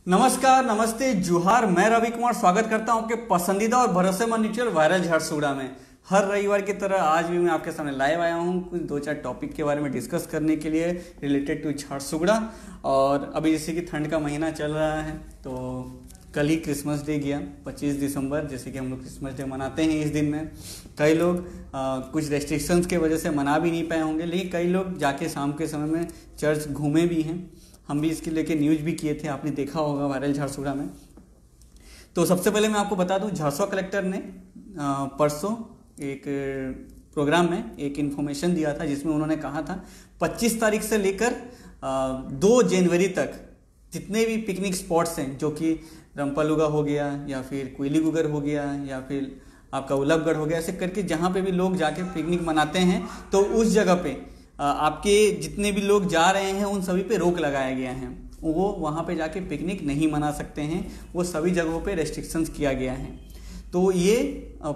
नमस्कार, नमस्ते, जुहार। मैं रवि कुमार स्वागत करता हूं आपके पसंदीदा और भरोसेमंद न्यूट्रल वायरल झारसुगड़ा में। हर रविवार की तरह आज भी मैं आपके सामने लाइव आया हूं कुछ दो चार टॉपिक के बारे में डिस्कस करने के लिए रिलेटेड टू झारसुगड़ा। और अभी जैसे कि ठंड का महीना चल रहा है तो कल ही क्रिसमस डे गया 25 दिसंबर, जैसे कि हम लोग क्रिसमस डे मनाते हैं। इस दिन में कई लोग कुछ रेस्ट्रिक्शंस के वजह से मना भी नहीं पाए होंगे, लेकिन कई लोग जाके शाम के समय में चर्च घूमे भी हैं। हम भी इसके लेके न्यूज़ भी किए थे, आपने देखा होगा वायरल झारसुगड़ा में। तो सबसे पहले मैं आपको बता दूं, झारसुगड़ा कलेक्टर ने परसों एक प्रोग्राम में एक इन्फॉर्मेशन दिया था जिसमें उन्होंने कहा था 25 तारीख से लेकर 2 जनवरी तक जितने भी पिकनिक स्पॉट्स हैं, जो कि रंपालुगा हो गया या फिर कोयलीघुगर हो गया या फिर आपका उल्लभगढ़ हो गया, ऐसे करके जहाँ पे भी लोग जाके पिकनिक मनाते हैं तो उस जगह पे आपके जितने भी लोग जा रहे हैं उन सभी पे रोक लगाया गया है। वो वहाँ पे जाके पिकनिक नहीं मना सकते हैं, वो सभी जगहों पे रेस्ट्रिक्शंस किया गया है। तो ये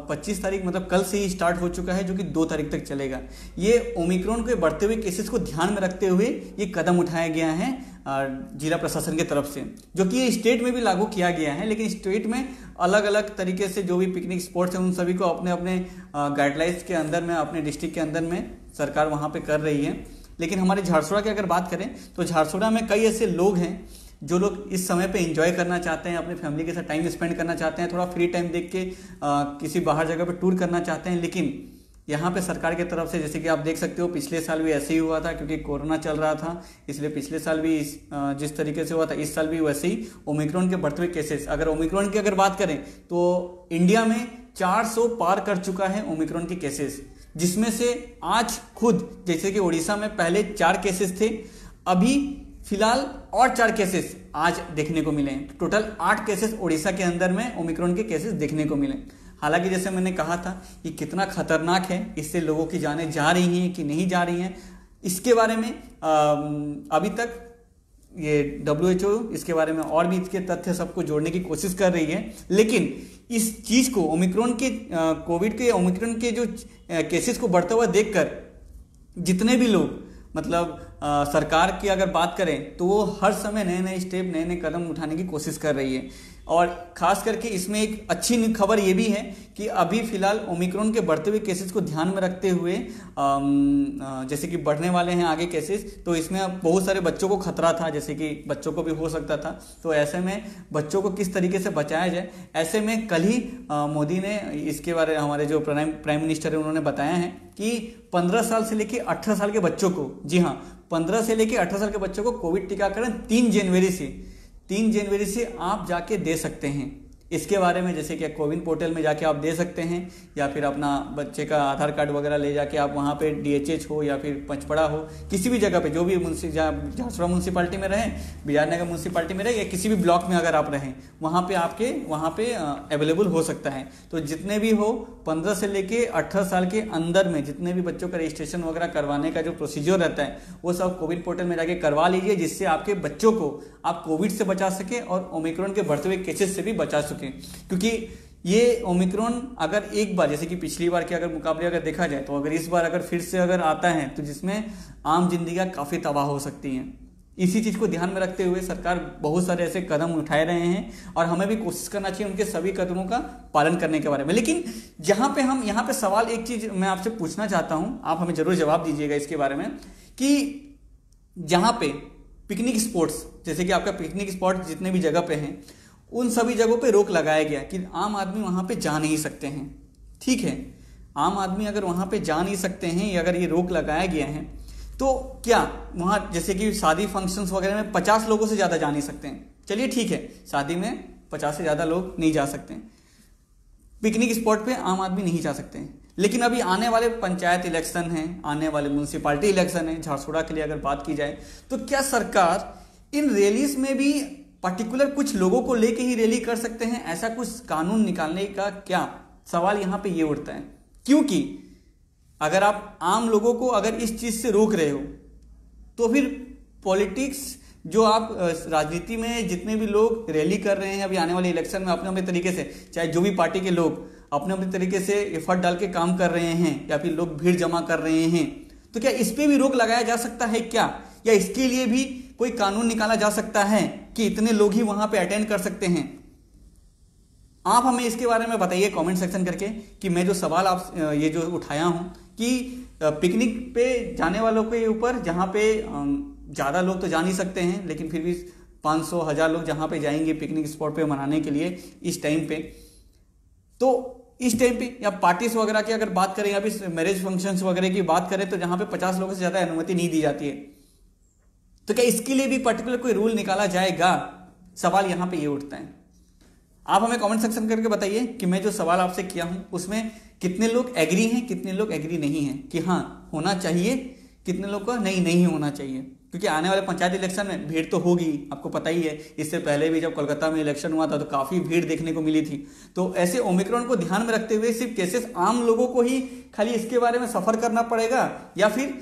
25 तारीख मतलब कल से ही स्टार्ट हो चुका है, जो कि 2 तारीख तक चलेगा। ये ओमिक्रॉन के बढ़ते हुए केसेस को ध्यान में रखते हुए ये कदम उठाया गया है जिला प्रशासन की तरफ से, जो कि ये स्टेट में भी लागू किया गया है। लेकिन स्टेट में अलग अलग तरीके से जो भी पिकनिक स्पॉट्स हैं उन सभी को अपने अपने गाइडलाइंस के अंदर में, अपने डिस्ट्रिक्ट के अंदर में सरकार वहाँ पे कर रही है। लेकिन हमारे झारसुगड़ा की अगर बात करें तो झारसुगड़ा में कई ऐसे लोग हैं जो लोग इस समय पे एंजॉय करना चाहते हैं, अपने फैमिली के साथ टाइम स्पेंड करना चाहते हैं, थोड़ा फ्री टाइम देख के किसी बाहर जगह पे टूर करना चाहते हैं। लेकिन यहाँ पे सरकार की तरफ से, जैसे कि आप देख सकते हो, पिछले साल भी ऐसे ही हुआ था क्योंकि कोरोना चल रहा था, इसलिए पिछले साल भी जिस तरीके से हुआ था इस साल भी वैसे ही ओमिक्रॉन के बढ़ते हुए केसेस। अगर ओमिक्रॉन की अगर बात करें तो इंडिया में 400 पार कर चुका है ओमिक्रॉन के केसेस, जिसमें से आज खुद जैसे कि उड़ीसा में पहले 4 केसेस थे, अभी फिलहाल और 4 केसेस आज देखने को मिले हैं। टोटल 8 केसेस उड़ीसा के अंदर में ओमिक्रॉन के केसेस देखने को मिले। हालांकि जैसे मैंने कहा था ये कितना खतरनाक है, इससे लोगों की जानें जा रही हैं कि नहीं जा रही हैं, इसके बारे में अभी तक ये WHO इसके बारे में और भी इसके तथ्य सबको जोड़ने की कोशिश कर रही है। लेकिन इस चीज को ओमिक्रॉन के कोविड के ओमिक्रॉन के जो केसेस को बढ़ता हुआ देखकर जितने भी लोग मतलब सरकार की अगर बात करें तो वो हर समय नए नए स्टेप, नए नए कदम उठाने की कोशिश कर रही है। और खास करके इसमें एक अच्छी खबर ये भी है कि अभी फिलहाल ओमिक्रॉन के बढ़ते हुए केसेस को ध्यान में रखते हुए जैसे कि बढ़ने वाले हैं आगे केसेस, तो इसमें अब बहुत सारे बच्चों को खतरा था, जैसे कि बच्चों को भी हो सकता था। तो ऐसे में बच्चों को किस तरीके से बचाया जाए, ऐसे में कल ही मोदी ने इसके बारे में, हमारे जो प्राइम मिनिस्टर है उन्होंने बताया है कि 15 साल से लेकर 18 साल के बच्चों को, जी हाँ 15 से लेकर 18 साल के बच्चों को कोविड टीकाकरण 3 जनवरी से आप जाके दे सकते हैं। इसके बारे में जैसे कि कोविन पोर्टल में जाके आप दे सकते हैं, या फिर अपना बच्चे का आधार कार्ड वगैरह ले जाके आप वहाँ पे DHH हो या फिर पंचपड़ा हो, किसी भी जगह पे, जो भी झारसुगड़ा म्यूनसिपालिटी में रहें, बिहारनगर म्यूनसिपालिटी में रहें, या किसी भी ब्लॉक में अगर आप रहें, वहाँ पे अवेलेबल हो सकता है। तो जितने भी हो 15 से लेके 18 साल के अंदर में जितने भी बच्चों का रजिस्ट्रेशन वगैरह करवाने का जो प्रोसीजर रहता है वो सब कोविन पोर्टल में जाके करवा लीजिए, जिससे आपके बच्चों को आप कोविड से बचा सके और ओमिक्रॉन के बढ़ते हुए केसेस से भी बचा सके। क्योंकि ये ओमिक्रॉन अगर एक बार, जैसे कि पिछली बार के अगर मुकाबले अगर देखा जाए, तो अगर इस बार अगर फिर से अगर आता है तो जिसमें आम जिंदगी काफी तबाह हो सकती हैं। इसी चीज को ध्यान में रखते हुए सरकार बहुत सारे ऐसे कदम उठाए रहे हैं और हमें भी कोशिश करना चाहिए उनके सभी कदमों का पालन करने के बारे में। लेकिन यहाँ पे सवाल, एक चीज मैं आपसे पूछना चाहता हूं, आप हमें जरूर जवाब दीजिएगा इसके बारे में, कि जहां पे पिकनिक स्पॉट्स, जैसे कि आपका पिकनिक स्पॉट जितने भी जगह पे हैं, उन सभी जगहों पे रोक लगाया गया कि आम आदमी वहां पे जा नहीं सकते हैं। ठीक है, आम आदमी अगर वहां पे जा नहीं सकते हैं, या अगर ये रोक लगाया गया है, तो क्या वहां जैसे कि शादी फंक्शंस वगैरह में 50 लोगों से ज्यादा जा नहीं सकते हैं, चलिए ठीक है, शादी में 50 से ज्यादा लोग नहीं जा सकते हैं, पिकनिक स्पॉट पे आम आदमी नहीं जा सकते हैं। लेकिन अभी आने वाले पंचायत इलेक्शन हैं, आने वाले म्यूनसिपालिटी इलेक्शन है झारसुगड़ा के लिए अगर बात की जाए, तो क्या सरकार इन रैलीज में भी पर्टिकुलर कुछ लोगों को लेके ही रैली कर सकते हैं? ऐसा कुछ कानून निकालने का क्या सवाल यहाँ पे ये उठता है। क्योंकि अगर आप आम लोगों को अगर इस चीज से रोक रहे हो, तो फिर पॉलिटिक्स, जो आप राजनीति में जितने भी लोग रैली कर रहे हैं अभी आने वाले इलेक्शन में अपने अपने तरीके से, चाहे जो भी पार्टी के लोग अपने अपने तरीके से एफर्ट डाल के काम कर रहे हैं या फिर लोग भीड़ जमा कर रहे हैं, तो क्या इस पे भी रोक लगाया जा सकता है क्या? या इसके लिए भी कोई कानून निकाला जा सकता है कि इतने लोग ही वहां पे अटेंड कर सकते हैं? आप हमें इसके बारे में बताइए कमेंट सेक्शन करके कि मैं जो सवाल आप ये जो उठाया हूं कि पिकनिक पे जाने वालों के ऊपर, जहां पे ज़्यादा लोग तो जा नहीं सकते हैं, लेकिन फिर भी 500-1000 लोग जहां पे जाएंगे पिकनिक स्पॉट पे मनाने के लिए इस टाइम पे, तो इस टाइम पे या पार्टीज वगैरह की अगर बात करें या फिर मैरिज फंक्शंस वगैरह की बात करें तो जहां पे 50 लोगों से ज़्यादा अनुमति नहीं दी जाती है, तो क्या इसके लिए भी पर्टिकुलर कोई रूल निकाला जाएगा? सवाल यहां पे ये उठता है। आप हमें कमेंट सेक्शन करके बताइए कि मैं जो सवाल आपसे किया हूं उसमें कितने लोग एग्री हैं, कितने लोग एग्री नहीं हैं कि हाँ होना चाहिए, कितने लोग का नहीं होना चाहिए। क्योंकि आने वाले पंचायत इलेक्शन में भीड़ तो होगी, आपको पता ही है। इससे पहले भी जब कोलकाता में इलेक्शन हुआ था तो काफ़ी भीड़ देखने को मिली थी। तो ऐसे ओमिक्रॉन को ध्यान में रखते हुए सिर्फ केसेस आम लोगों को ही खाली इसके बारे में सफ़र करना पड़ेगा, या फिर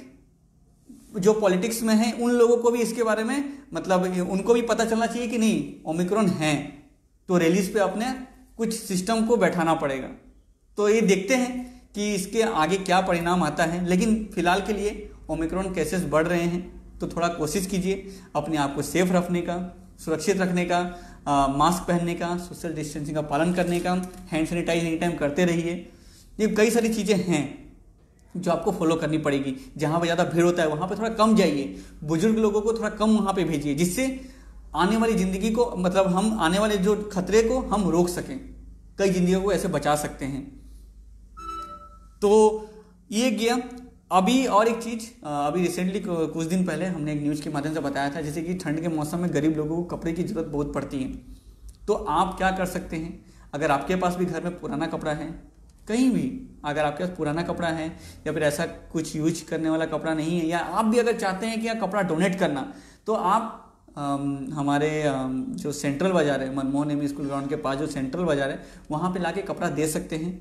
जो पॉलिटिक्स में हैं उन लोगों को भी इसके बारे में, मतलब उनको भी पता चलना चाहिए कि नहीं ओमिक्रॉन है, तो रैलीज पे अपने कुछ सिस्टम को बैठाना पड़ेगा। तो ये देखते हैं कि इसके आगे क्या परिणाम आता है। लेकिन फिलहाल के लिए ओमिक्रॉन केसेस बढ़ रहे हैं, तो थोड़ा कोशिश कीजिए अपने आप को सेफ रखने का, सुरक्षित रखने का, मास्क पहनने का, सोशल डिस्टेंसिंग का पालन करने का, हैंड सैनिटाइज एनी टाइम करते रहिए। ये कई सारी चीज़ें हैं जो आपको फॉलो करनी पड़ेगी। जहाँ पे ज़्यादा भीड़ होता है वहाँ पे थोड़ा कम जाइए, बुजुर्ग लोगों को थोड़ा कम वहाँ पे भेजिए, जिससे आने वाली ज़िंदगी को, मतलब हम आने वाले जो खतरे को हम रोक सकें, कई जिंदगियों को ऐसे बचा सकते हैं। तो ये गया। अभी और एक चीज़, अभी रिसेंटली कुछ दिन पहले हमने एक न्यूज़ के माध्यम से बताया था, जैसे कि ठंड के मौसम में गरीब लोगों को कपड़े की ज़रूरत बहुत पड़ती है। तो आप क्या कर सकते हैं, अगर आपके पास भी घर में पुराना कपड़ा है, कहीं भी अगर आपके पास पुराना कपड़ा है या फिर ऐसा कुछ यूज करने वाला कपड़ा नहीं है, या आप भी अगर चाहते हैं कि यह कपड़ा डोनेट करना, तो आप हमारे जो सेंट्रल बाज़ार है, मनमोहन एम स्कूल ग्राउंड के पास जो सेंट्रल बाज़ार है, वहाँ पे लाके कपड़ा दे सकते हैं।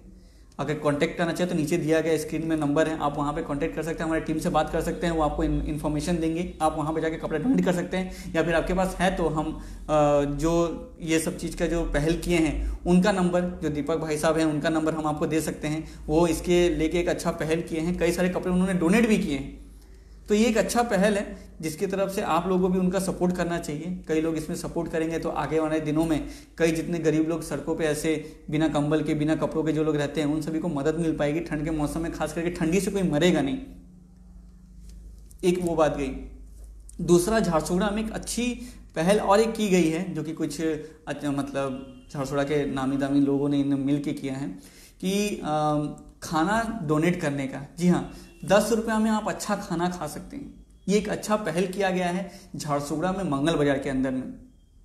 अगर कांटेक्ट करना चाहे तो नीचे दिया गया स्क्रीन में नंबर है, आप वहाँ पे कांटेक्ट कर सकते हैं, हमारी टीम से बात कर सकते हैं, वो आपको इन्फॉर्मेशन देंगे, आप वहाँ पे जाके कपड़ा डोनेट कर सकते हैं। या फिर आपके पास है तो हम जो ये सब चीज़ का जो पहल किए हैं उनका नंबर, जो दीपक भाई साहब हैं उनका नंबर हम आपको दे सकते हैं। वो इसके लेके एक अच्छा पहल किए हैं, कई सारे कपड़े उन्होंने डोनेट भी किए हैं। तो ये एक अच्छा पहल है जिसकी तरफ से आप लोगों को भी उनका सपोर्ट करना चाहिए। कई लोग इसमें सपोर्ट करेंगे तो आगे वाले दिनों में कई जितने गरीब लोग सड़कों पे ऐसे बिना कंबल के, बिना कपड़ों के जो लोग रहते हैं, उन सभी को मदद मिल पाएगी। ठंड के मौसम में खास करके ठंडी से कोई मरेगा नहीं। एक वो बात गई। दूसरा, झारसुगुड़ा में एक अच्छी पहल और एक की गई है जो कि कुछ मतलब झारसुगुड़ा के नामी दामी लोगों ने मिल के किया है कि खाना डोनेट करने का। जी हाँ, 10 रुपया में आप अच्छा खाना खा सकते हैं। ये एक अच्छा पहल किया गया है झारसुगुड़ा में, मंगल बाजार के अंदर में,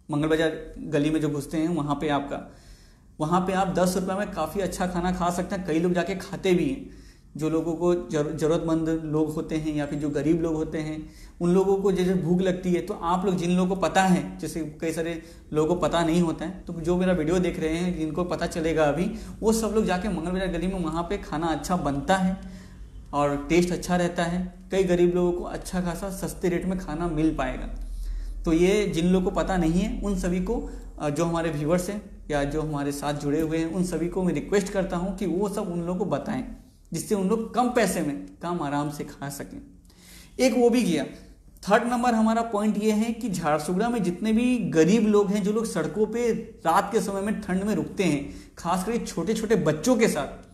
मंगल बाजार गली में जो घुसते हैं वहाँ पे आप 10 रुपये में काफ़ी अच्छा खाना खा सकते हैं। कई लोग जाके खाते भी हैं। जो लोगों को ज़रूरतमंद लोग होते हैं या फिर जो गरीब लोग होते हैं, उन लोगों को जैसे भूख लगती है, तो आप लोग जिन लोगों को पता है, जैसे कई सारे लोगों को पता नहीं होता है, तो जो मेरा वीडियो देख रहे हैं जिनको पता चलेगा अभी, वो सब लोग जाके मंगल बाजार गली में, वहाँ पे खाना अच्छा बनता है और टेस्ट अच्छा रहता है। कई गरीब लोगों को अच्छा खासा सस्ते रेट में खाना मिल पाएगा। तो ये जिन लोगों को पता नहीं है उन सभी को, जो हमारे व्यूवर्स हैं या जो हमारे साथ जुड़े हुए हैं, उन सभी को मैं रिक्वेस्ट करता हूँ कि वो सब उन लोगों को बताएं, जिससे उन लोग कम पैसे में काम आराम से खा सकें। एक वो भी गया। थर्ड नंबर हमारा पॉइंट ये है कि झारसुगुड़ा में जितने भी गरीब लोग हैं, जो लोग सड़कों पे रात के समय में ठंड में रुकते हैं, खासकर छोटे छोटे बच्चों के साथ,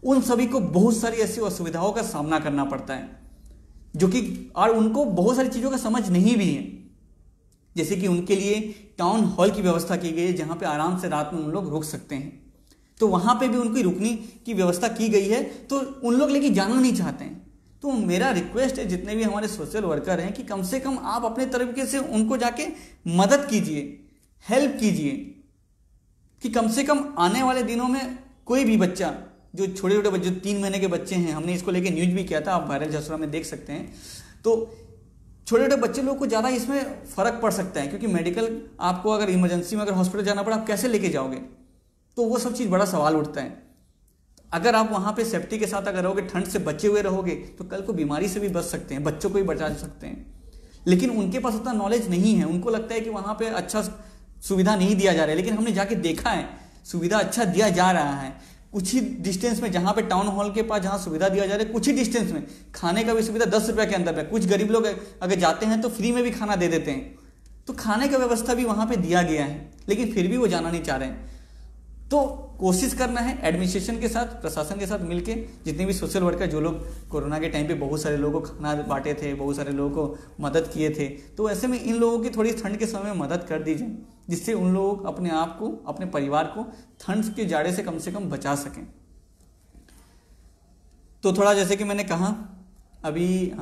उन सभी को बहुत सारी ऐसी असुविधाओं का सामना करना पड़ता है, जो कि और उनको बहुत सारी चीज़ों का समझ नहीं भी है। जैसे कि उनके लिए टाउन हॉल की व्यवस्था की गई है, जहाँ पे आराम से रात में उन लोग रुक सकते हैं। तो वहाँ पे भी उनको रुकने की व्यवस्था की गई है, तो उन लोग लेकिन जाना नहीं चाहते हैं। तो मेरा रिक्वेस्ट है जितने भी हमारे सोशल वर्कर हैं कि कम से कम आप अपने तरीके से उनको जाके मदद कीजिए, हेल्प कीजिए, कि कम से कम आने वाले दिनों में कोई भी बच्चा, जो छोटे छोटे बच्चे, 3 महीने के बच्चे हैं, हमने इसको लेके न्यूज भी किया था, आप वायरल झारसुगुड़ा में देख सकते हैं। तो छोटे छोटे बच्चे लोग को ज़्यादा इसमें फ़र्क पड़ सकता है, क्योंकि मेडिकल आपको अगर इमरजेंसी में अगर हॉस्पिटल जाना पड़ा, आप कैसे लेके जाओगे? तो वो सब चीज़ बड़ा सवाल उठता है। अगर आप वहाँ पे सेफ्टी के साथ अगर रहोगे, ठंड से बचे हुए रहोगे, तो कल को बीमारी से भी बच सकते हैं, बच्चों को भी बचा सकते हैं। लेकिन उनके पास उतना नॉलेज नहीं है, उनको लगता है कि वहाँ पे अच्छा सुविधा नहीं दिया जा रहा है। लेकिन हमने जाके देखा है, सुविधा अच्छा दिया जा रहा है। कुछ ही डिस्टेंस में, जहाँ पे टाउन हॉल के पास जहाँ सुविधा दिया जा रहा है, कुछ ही डिस्टेंस में खाने का भी सुविधा 10 रुपये के अंदर में। कुछ गरीब लोग अगर जाते हैं तो फ्री में भी खाना दे देते हैं, तो खाने का व्यवस्था भी वहाँ पे दिया गया है, लेकिन फिर भी वो जाना नहीं चाह रहे हैं। तो कोशिश करना है एडमिनिस्ट्रेशन के साथ, प्रशासन के साथ मिलके, जितने भी सोशल वर्कर जो लोग कोरोना के टाइम पे बहुत सारे लोगों को खाना बांटे थे, बहुत सारे लोगों को मदद किए थे, तो ऐसे में इन लोगों की थोड़ी ठंड के समय में मदद कर दीजिए, जिससे उन लोग अपने आप को, अपने परिवार को ठंड के जाड़े से कम बचा सकें। तो थोड़ा जैसे कि मैंने कहा, अभी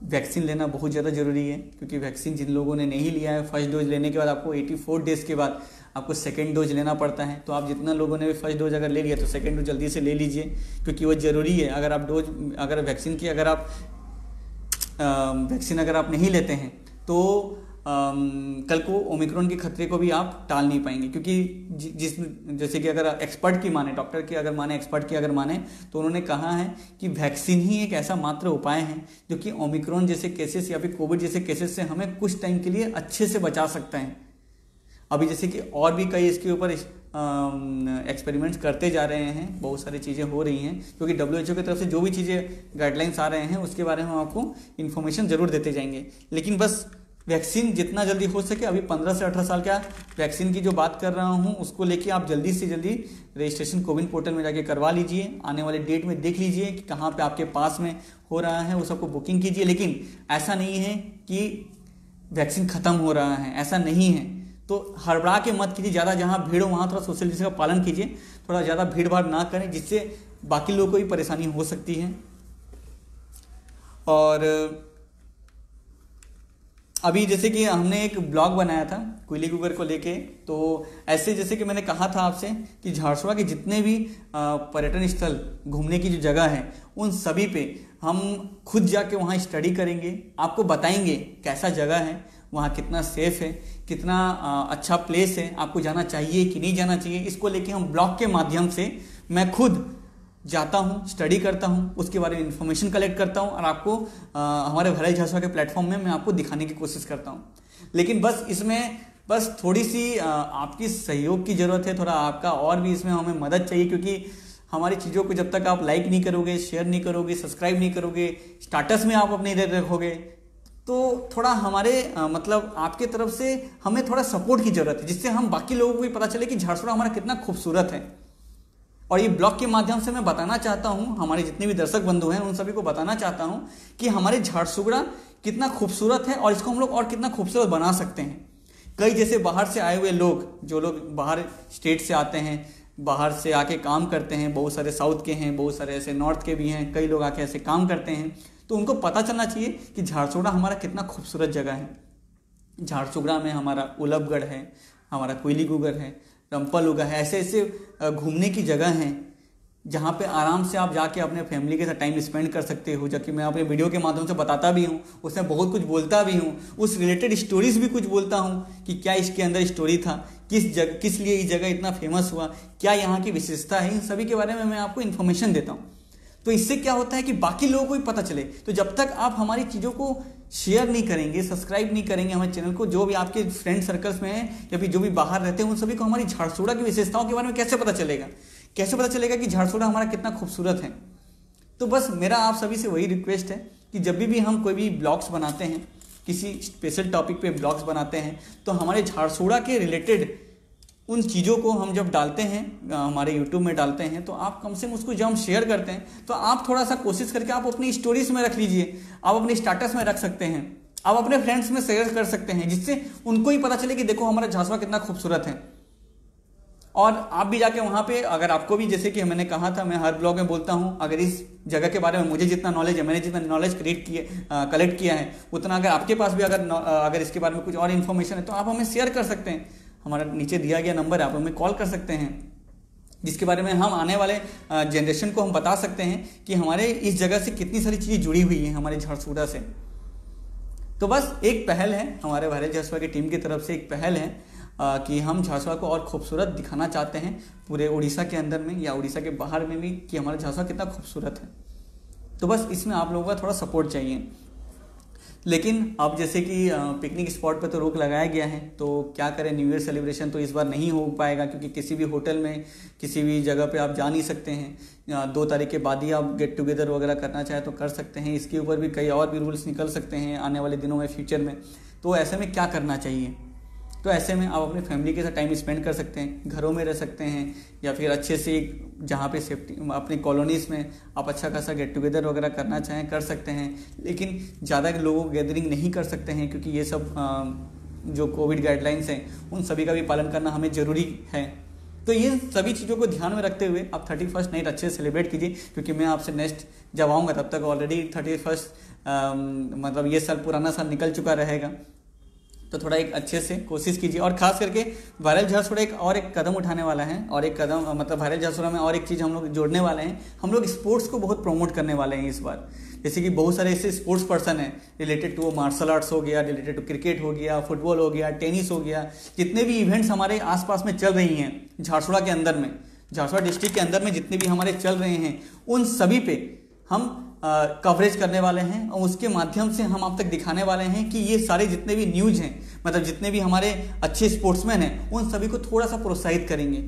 वैक्सीन लेना बहुत ज़्यादा ज़रूरी है, क्योंकि वैक्सीन जिन लोगों ने नहीं लिया है, फर्स्ट डोज लेने के बाद आपको 84 डेज़ के बाद आपको सेकेंड डोज लेना पड़ता है। तो आप जितना लोगों ने फर्स्ट डोज अगर ले लिया तो सेकेंड डोज जल्दी से ले लीजिए, क्योंकि वो ज़रूरी है। अगर वैक्सीन की अगर आप नहीं लेते हैं तो कल को ओमिक्रॉन के खतरे को भी आप टाल नहीं पाएंगे, क्योंकि जैसे कि अगर एक्सपर्ट की माने, डॉक्टर की अगर माने, एक्सपर्ट की अगर माने, तो उन्होंने कहा है कि वैक्सीन ही एक ऐसा मात्र उपाय है जो कि ओमिक्रॉन जैसे केसेस या फिर कोविड जैसे केसेस से हमें कुछ टाइम के लिए अच्छे से बचा सकता है। अभी जैसे कि और भी कई इसके ऊपर एक्सपेरिमेंट्स करते जा रहे हैं, बहुत सारी चीज़ें हो रही हैं, क्योंकि WHO की तरफ से जो भी चीज़ें गाइडलाइंस आ रहे हैं उसके बारे में आपको इन्फॉर्मेशन ज़रूर देते जाएंगे। लेकिन बस वैक्सीन जितना जल्दी हो सके, अभी 15 से 18 साल का वैक्सीन की जो बात कर रहा हूँ उसको लेके आप जल्दी से जल्दी रजिस्ट्रेशन कोविन पोर्टल में जाके करवा लीजिए। आने वाले डेट में देख लीजिए कि कहाँ पे आपके पास में हो रहा है, वो सबको बुकिंग कीजिए। लेकिन ऐसा नहीं है कि वैक्सीन ख़त्म हो रहा है, ऐसा नहीं है, तो हड़बड़ा के मत कीजिए। ज़्यादा जहाँ भीड़ हो वहाँ थोड़ा सोशल डिस्टेंस का पालन कीजिए, थोड़ा ज़्यादा भीड़ भाड़ ना करें, जिससे बाकी लोगों को भी परेशानी हो सकती है। और अभी जैसे कि हमने एक ब्लॉग बनाया था कोयली गुगर को लेके, तो ऐसे जैसे कि मैंने कहा था आपसे कि झारसुगड़ा के जितने भी पर्यटन स्थल, घूमने की जो जगह है, उन सभी पे हम खुद जाके वहाँ स्टडी करेंगे, आपको बताएंगे कैसा जगह है, वहाँ कितना सेफ है, कितना अच्छा प्लेस है, आपको जाना चाहिए कि नहीं जाना चाहिए। इसको लेके हम ब्लॉग के माध्यम से मैं खुद जाता हूँ, स्टडी करता हूँ, उसके बारे में इन्फॉर्मेशन कलेक्ट करता हूँ और आपको हमारे वायरल झारसुगड़ा के प्लेटफॉर्म में मैं आपको दिखाने की कोशिश करता हूँ। लेकिन बस इसमें थोड़ी सी आपकी सहयोग की ज़रूरत है, थोड़ा आपका और भी इसमें हमें मदद चाहिए, क्योंकि हमारी चीज़ों को जब तक आप लाइक नहीं करोगे, शेयर नहीं करोगे, सब्सक्राइब नहीं करोगे, स्टेटस में आप अपने इधर रखोगे, तो थोड़ा हमारे मतलब आपके तरफ से हमें थोड़ा सपोर्ट की ज़रूरत है, जिससे हम बाकी लोगों को भी पता चले कि झारसुगड़ा हमारा कितना खूबसूरत है। और ये ब्लॉग के माध्यम से मैं बताना चाहता हूँ, हमारे जितने भी दर्शक बंधु हैं उन सभी को बताना चाहता हूँ कि हमारे झारसुगड़ा कितना खूबसूरत है और इसको हम लोग और कितना खूबसूरत बना सकते हैं। कई जैसे बाहर से आए हुए लोग, जो लोग बाहर स्टेट से आते हैं, बाहर से आके काम करते हैं, बहुत सारे साउथ के हैं, बहुत सारे ऐसे नॉर्थ के भी हैं, कई लोग आके ऐसे काम करते हैं, तो उनको पता चलना चाहिए कि झारसुगड़ा हमारा कितना खूबसूरत जगह है। झारसुगड़ा में हमारा उलभगढ़ है, हमारा कोयली गुगर है, रंपलुगा है, ऐसे ऐसे घूमने की जगह हैं जहाँ पे आराम से आप जाके अपने फैमिली के साथ टाइम स्पेंड कर सकते हो। जबकि मैं अपने वीडियो के माध्यम से बताता भी हूँ, उसमें बहुत कुछ बोलता भी हूँ, उस रिलेटेड स्टोरीज भी कुछ बोलता हूँ कि क्या इसके अंदर स्टोरी था, किस लिए ये जगह इतना फेमस हुआ, क्या यहाँ की विशेषता है, इन सभी के बारे में मैं आपको इन्फॉर्मेशन देता हूँ। तो इससे क्या होता है कि बाकी लोगों को भी पता चले। तो जब तक आप हमारी चीज़ों को शेयर नहीं करेंगे, सब्सक्राइब नहीं करेंगे हमारे चैनल को, जो भी आपके फ्रेंड सर्कल्स में हैं या फिर जो भी बाहर रहते हैं, उन सभी को हमारी झारसुगड़ा की विशेषताओं के बारे में कैसे पता चलेगा कि झारसुगड़ा हमारा कितना खूबसूरत है। तो बस मेरा आप सभी से वही रिक्वेस्ट है कि जब भी हम कोई भी ब्लॉग्स बनाते हैं, किसी स्पेशल टॉपिक पे ब्लॉग्स बनाते हैं, तो हमारे झारसुगड़ा के रिलेटेड उन चीज़ों को हम जब डालते हैं, हमारे यूट्यूब में डालते हैं, तो आप कम से कम उसको जब हम शेयर करते हैं तो आप थोड़ा सा कोशिश करके आप अपनी स्टोरीज में रख लीजिए, आप अपने स्टेटस में रख सकते हैं, आप अपने फ्रेंड्स में शेयर कर सकते हैं, जिससे उनको ही पता चले कि देखो हमारा झारसुगड़ा कितना खूबसूरत है। और आप भी जाके वहाँ पे, अगर आपको भी, जैसे कि मैंने कहा था, मैं हर ब्लॉग में बोलता हूँ, अगर इस जगह के बारे में मुझे जितना नॉलेज है, मैंने जितना नॉलेज कलेक्ट किया है, उतना अगर आपके पास भी अगर इसके बारे में कुछ और इन्फॉर्मेशन है तो आप हमें शेयर कर सकते हैं। हमारा नीचे दिया गया नंबर है, आप हमें कॉल कर सकते हैं, जिसके बारे में हम आने वाले जनरेशन को हम बता सकते हैं कि हमारे इस जगह से कितनी सारी चीज़ें जुड़ी हुई हैं हमारे झारसुगड़ा से। तो बस एक पहल है हमारे वायरल झारसुगड़ा की टीम की तरफ से, एक पहल है कि हम झारसुगड़ा को और खूबसूरत दिखाना चाहते हैं पूरे उड़ीसा के अंदर में या उड़ीसा के बाहर में भी, कि हमारा झारसुगड़ा कितना खूबसूरत है। तो बस इसमें आप लोगों का थोड़ा सपोर्ट चाहिए। लेकिन अब जैसे कि पिकनिक स्पॉट पे तो रोक लगाया गया है, तो क्या करें, न्यू ईयर सेलिब्रेशन तो इस बार नहीं हो पाएगा क्योंकि किसी भी होटल में किसी भी जगह पे आप जा नहीं सकते हैं। 2 तारीख के बाद ही आप गेट टुगेदर वगैरह करना चाहे तो कर सकते हैं। इसके ऊपर भी कई और भी रूल्स निकल सकते हैं आने वाले दिनों में, फ्यूचर में। तो ऐसे में क्या करना चाहिए? तो ऐसे में आप अपनी फैमिली के साथ टाइम स्पेंड कर सकते हैं, घरों में रह सकते हैं, या फिर अच्छे से जहाँ पे सेफ्टी अपनी कॉलोनीज़ में आप अच्छा खासा गेट टुगेदर वगैरह करना चाहें कर सकते हैं। लेकिन ज़्यादा लोगों को गैदरिंग नहीं कर सकते हैं क्योंकि ये सब जो कोविड गाइडलाइंस हैं उन सभी का भी पालन करना हमें ज़रूरी है। तो ये सभी चीज़ों को ध्यान में रखते हुए आप 31st नाइट अच्छे से सेलिब्रेट कीजिए, क्योंकि मैं आपसे नेक्स्ट जब आऊँगा तब तक ऑलरेडी 31st मतलब ये साल पुराना साल निकल चुका रहेगा। तो थोड़ा एक अच्छे से कोशिश कीजिए, और खास करके वायरल झारसुगड़ा एक कदम उठाने वाला है, और एक कदम मतलब वायरल झारसुगड़ा में और एक चीज़ हम लोग जोड़ने वाले हैं। हम लोग स्पोर्ट्स को बहुत प्रमोट करने वाले हैं इस बार। जैसे कि बहुत सारे ऐसे स्पोर्ट्स पर्सन हैं रिलेटेड टू मार्शल आर्ट्स हो गया, रिलेटेड टू क्रिकेट हो गया, फुटबॉल हो गया, टेनिस हो गया, जितने भी इवेंट्स हमारे आसपास में चल रही हैं झारसुगड़ा के अंदर में, झारसुगड़ा डिस्ट्रिक्ट के अंदर में जितने भी हमारे चल रहे हैं उन सभी पे हम कवरेज करने वाले हैं, और उसके माध्यम से हम आप तक दिखाने वाले हैं कि ये सारे जितने भी न्यूज़ हैं, मतलब जितने भी हमारे अच्छे स्पोर्ट्समैन हैं उन सभी को थोड़ा सा प्रोत्साहित करेंगे।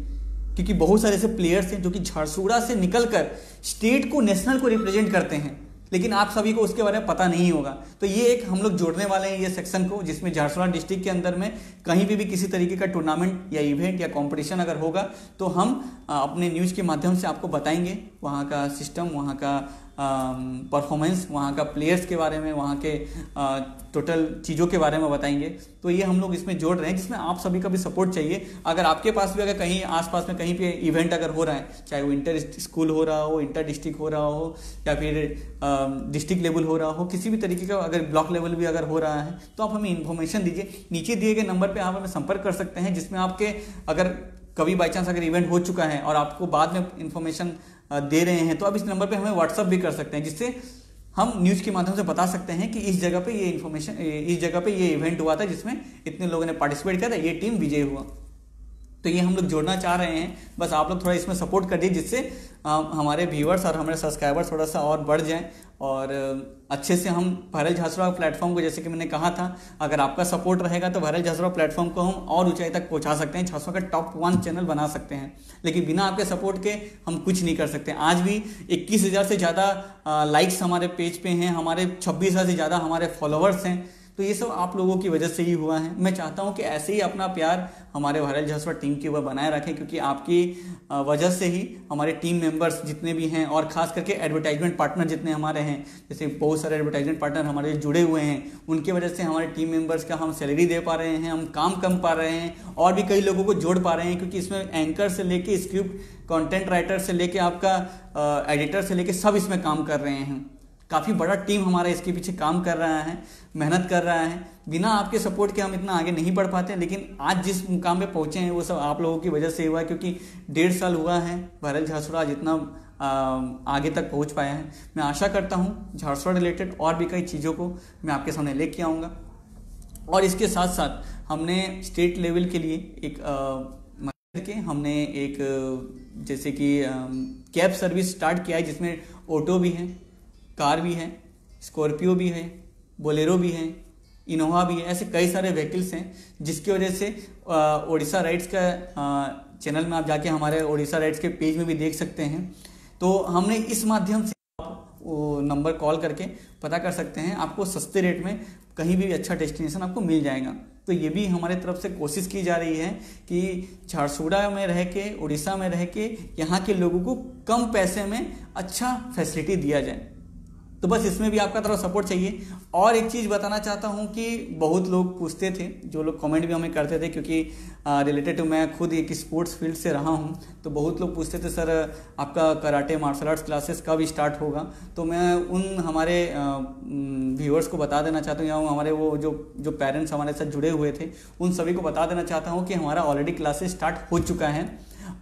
क्योंकि बहुत सारे ऐसे प्लेयर्स हैं जो कि झारसुगड़ा से निकलकर स्टेट को, नेशनल को रिप्रेजेंट करते हैं, लेकिन आप सभी को उसके बारे में पता नहीं होगा। तो ये एक हम लोग जोड़ने वाले हैं ये सेक्शन को, जिसमें झारसुगड़ा डिस्ट्रिक्ट के अंदर में कहीं भी किसी तरीके का टूर्नामेंट या इवेंट या कंपटीशन अगर होगा तो हम अपने न्यूज़ के माध्यम से आपको बताएंगे वहाँ का सिस्टम, वहाँ का परफॉर्मेंस, वहाँ का प्लेयर्स के बारे में, वहाँ के टोटल चीज़ों के बारे में बताएंगे। तो ये हम लोग इसमें जोड़ रहे हैं, जिसमें आप सभी का भी सपोर्ट चाहिए। अगर आपके पास भी अगर कहीं आसपास में कहीं पे इवेंट अगर हो रहा है, चाहे वो इंटर स्कूल हो रहा हो, इंटर डिस्ट्रिक्ट हो रहा हो, या फिर डिस्ट्रिक्ट लेवल हो रहा हो, किसी भी तरीके का अगर ब्लॉक लेवल भी अगर हो रहा है, तो आप हमें इन्फॉर्मेशन दीजिए। नीचे दिए गए नंबर पर आप हमें संपर्क कर सकते हैं, जिसमें आपके अगर कभी बाई चांस अगर इवेंट हो चुका है और आपको बाद में इन्फॉर्मेशन दे रहे हैं, तो आप इस नंबर पे हमें व्हाट्सअप भी कर सकते हैं, जिससे हम न्यूज़ के माध्यम से बता सकते हैं कि इस जगह पे ये इन्फॉर्मेशन, इस जगह पे ये इवेंट हुआ था जिसमें इतने लोगों ने पार्टिसिपेट किया था, ये टीम विजय हुआ। तो ये हम लोग जोड़ना चाह रहे हैं, बस आप लोग थोड़ा इसमें सपोर्ट कर दीजिए, जिससे हमारे व्यूअर्स और हमारे सब्सक्राइबर्स थोड़ा सा और बढ़ जाएं, और अच्छे से हम वायरल झारसुगड़ा प्लेटफॉर्म को, जैसे कि मैंने कहा था, अगर आपका सपोर्ट रहेगा तो वायरल झारसुगड़ा प्लेटफॉर्म को हम और ऊंचाई तक पहुंचा सकते हैं, झारसुगड़ा का टॉप 1 चैनल बना सकते हैं। लेकिन बिना आपके सपोर्ट के हम कुछ नहीं कर सकते। आज भी 21,000 से ज़्यादा लाइक्स हमारे पेज पे हैं, हमारे 26,000 से ज़्यादा हमारे फॉलोअर्स हैं। तो ये सब आप लोगों की वजह से ही हुआ है। मैं चाहता हूं कि ऐसे ही अपना प्यार हमारे वायरल झारसुगड़ा टीम के ऊपर बनाए रखें, क्योंकि आपकी वजह से ही हमारे टीम मेंबर्स जितने भी हैं, और खास करके एडवर्टाइजमेंट पार्टनर जितने हमारे हैं, जैसे बहुत सारे एडवर्टाइजमेंट पार्टनर हमारे जुड़े हुए हैं, उनकी वजह से हमारे टीम मेंबर्स का हम सैलरी दे पा रहे हैं, हम काम कर पा रहे हैं, और भी कई लोगों को जोड़ पा रहे हैं। क्योंकि इसमें एंकर से लेके स्क्रिप्ट कंटेंट राइटर से लेके आपका एडिटर से लेके सब इसमें काम कर रहे हैं। काफ़ी बड़ा टीम हमारा इसके पीछे काम कर रहा है, मेहनत कर रहा है। बिना आपके सपोर्ट के हम इतना आगे नहीं बढ़ पाते, लेकिन आज जिस मुकाम पे पहुंचे हैं वो सब आप लोगों की वजह से हुआ है, क्योंकि 1.5 साल हुआ है वायरल झारसुगड़ा जितना आगे तक पहुंच पाया है। मैं आशा करता हूं झारसुगड़ा रिलेटेड और भी कई चीज़ों को मैं आपके सामने लेके आऊँगा, और इसके साथ साथ हमने स्टेट लेवल के लिए हमने एक जैसे कि कैब सर्विस स्टार्ट किया है, जिसमें ऑटो भी है, कार भी है, स्कॉर्पियो भी है, बोलेरो भी है, इनोवा भी है, ऐसे कई सारे व्हीकल्स हैं, जिसकी वजह से ओडिशा राइड्स का चैनल में आप जाके हमारे ओडिशा राइड्स के पेज में भी देख सकते हैं। तो हमने इस माध्यम से वो नंबर कॉल करके पता कर सकते हैं, आपको सस्ते रेट में कहीं भी अच्छा डेस्टिनेशन आपको मिल जाएगा। तो ये भी हमारे तरफ से कोशिश की जा रही है कि झारसुगड़ा में रह के, उड़ीसा में रह के यहाँ के लोगों को कम पैसे में अच्छा फैसिलिटी दिया जाए। तो बस इसमें भी आपका थोड़ा सपोर्ट चाहिए। और एक चीज़ बताना चाहता हूँ कि बहुत लोग पूछते थे, जो लोग कमेंट भी हमें करते थे, क्योंकि रिलेटेड टू मैं खुद एक स्पोर्ट्स फील्ड से रहा हूँ, तो बहुत लोग पूछते थे सर आपका कराटे मार्शल आर्ट्स क्लासेस कब स्टार्ट होगा। तो मैं उन हमारे व्यूअर्स को बता देना चाहता हूँ, या हमारे वो जो पेरेंट्स हमारे साथ जुड़े हुए थे उन सभी को बता देना चाहता हूँ कि हमारा ऑलरेडी क्लासेस स्टार्ट हो चुका है,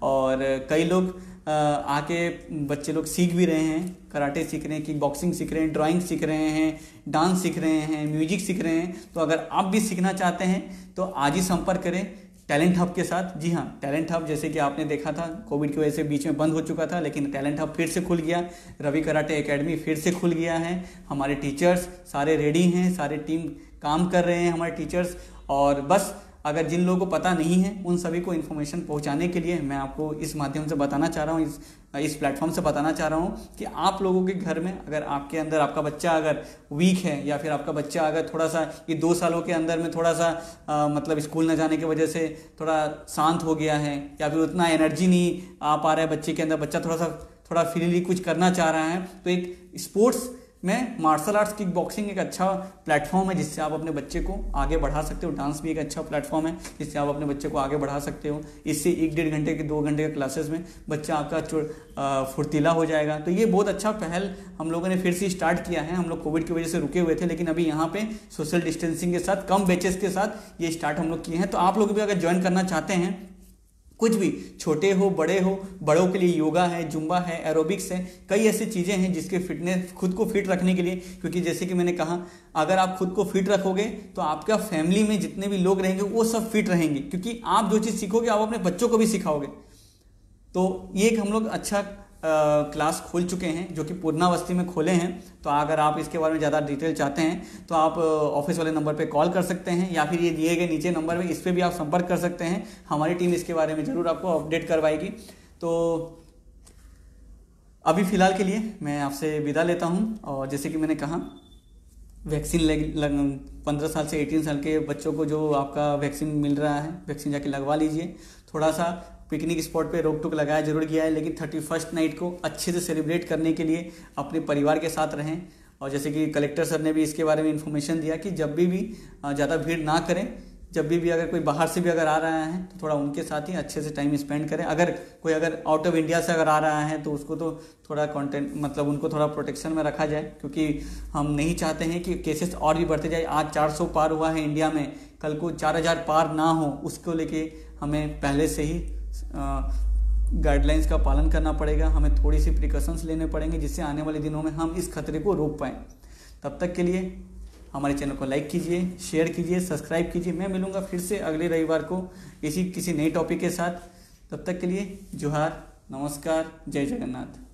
और कई लोग आके बच्चे लोग सीख भी रहे हैं, कराटे सीख रहे हैं, किक बॉक्सिंग सीख रहे हैं, ड्राइंग सीख रहे हैं, डांस सीख रहे हैं, म्यूजिक सीख रहे हैं। तो अगर आप भी सीखना चाहते हैं तो आज ही संपर्क करें। टैलेंट हब के साथ। जी हाँ, टैलेंट हब जैसे कि आपने देखा था कोविड की वजह से बीच में बंद हो चुका था, लेकिन टैलेंट हब फिर से खुल गया। रवि कराटे एकेडमी फिर से खुल गया है। हमारे टीचर्स सारे रेडी हैं, सारे टीम काम कर रहे हैं हमारे टीचर्स। और बस अगर जिन लोगों को पता नहीं है उन सभी को इन्फॉर्मेशन पहुंचाने के लिए मैं आपको इस माध्यम से बताना चाह रहा हूँ, इस प्लेटफॉर्म से बताना चाह रहा हूँ कि आप लोगों के घर में अगर आपके अंदर आपका बच्चा अगर वीक है, या फिर आपका बच्चा अगर थोड़ा सा ये 2 सालों के अंदर में थोड़ा सा मतलब स्कूल न जाने की वजह से थोड़ा शांत हो गया है, या फिर उतना एनर्जी नहीं आ पा रहा है बच्चे के अंदर, बच्चा थोड़ा फ्रीली कुछ करना चाह रहा है, तो एक स्पोर्ट्स में मार्शल आर्ट्स किक बॉक्सिंग एक अच्छा प्लेटफॉर्म है जिससे आप अपने बच्चे को आगे बढ़ा सकते हो। डांस भी एक अच्छा प्लेटफॉर्म है जिससे आप अपने बच्चे को आगे बढ़ा सकते हो। इससे 1-1.5 घंटे के 2 घंटे के क्लासेस में बच्चा आपका फुर्तीला हो जाएगा। तो ये बहुत अच्छा पहल हम लोगों ने फिर से स्टार्ट किया है। हम लोग कोविड की वजह से रुके हुए थे, लेकिन अभी यहाँ पे सोशल डिस्टेंसिंग के साथ कम बैचेस के साथ ये स्टार्ट हम लोग किए हैं। तो आप लोग भी अगर ज्वाइन करना चाहते हैं, कुछ भी छोटे हो बड़े हो, बड़ों के लिए योगा है, जुम्बा है, एरोबिक्स है, कई ऐसी चीज़ें हैं जिसके फिटनेस खुद को फिट रखने के लिए, क्योंकि जैसे कि मैंने कहा अगर आप खुद को फिट रखोगे तो आपका फैमिली में जितने भी लोग रहेंगे वो सब फिट रहेंगे, क्योंकि आप जो चीज़ सीखोगे आप अपने बच्चों को भी सिखाओगे। तो ये एक हम लोग अच्छा क्लास खोल चुके हैं जो कि पूर्णावस्थी में खोले हैं। तो अगर आप इसके बारे में ज़्यादा डिटेल चाहते हैं तो आप ऑफिस वाले नंबर पे कॉल कर सकते हैं, या फिर ये दिए गए नीचे नंबर में इस पर भी आप संपर्क कर सकते हैं। हमारी टीम इसके बारे में ज़रूर आपको अपडेट करवाएगी। तो अभी फ़िलहाल के लिए मैं आपसे विदा लेता हूँ। और जैसे कि मैंने कहा वैक्सीन 15 साल से 18 साल के बच्चों को जो आपका वैक्सीन मिल रहा है, वैक्सीन जाके लगवा लीजिए। थोड़ा सा पिकनिक स्पॉट पे रोक टोक लगाया जरूर गया है, लेकिन 31st नाइट को अच्छे से सेलिब्रेट करने के लिए अपने परिवार के साथ रहें। और जैसे कि कलेक्टर सर ने भी इसके बारे में इन्फॉर्मेशन दिया कि जब भी ज़्यादा भीड़ ना करें, जब भी अगर कोई बाहर से भी अगर आ रहा है तो थोड़ा उनके साथ ही अच्छे से टाइम स्पेंड करें। अगर कोई आउट ऑफ इंडिया से अगर आ रहा है तो उसको तो थोड़ा कंटेंट मतलब उनको थोड़ा प्रोटेक्शन में रखा जाए, क्योंकि हम नहीं चाहते हैं कि केसेस और भी बढ़ते जाए। आज 400 पार हुआ है इंडिया में, कल को 4000 पार ना हो, उसको लेके हमें पहले से ही गाइडलाइंस का पालन करना पड़ेगा। हमें थोड़ी सी प्रिकॉशंस लेने पड़ेंगे जिससे आने वाले दिनों में हम इस खतरे को रोक पाएँ। तब तक के लिए हमारे चैनल को लाइक कीजिए, शेयर कीजिए, सब्सक्राइब कीजिए। मैं मिलूंगा फिर से अगले रविवार को किसी नए टॉपिक के साथ। तब तक के लिए जोहार, नमस्कार, जय जगन्नाथ।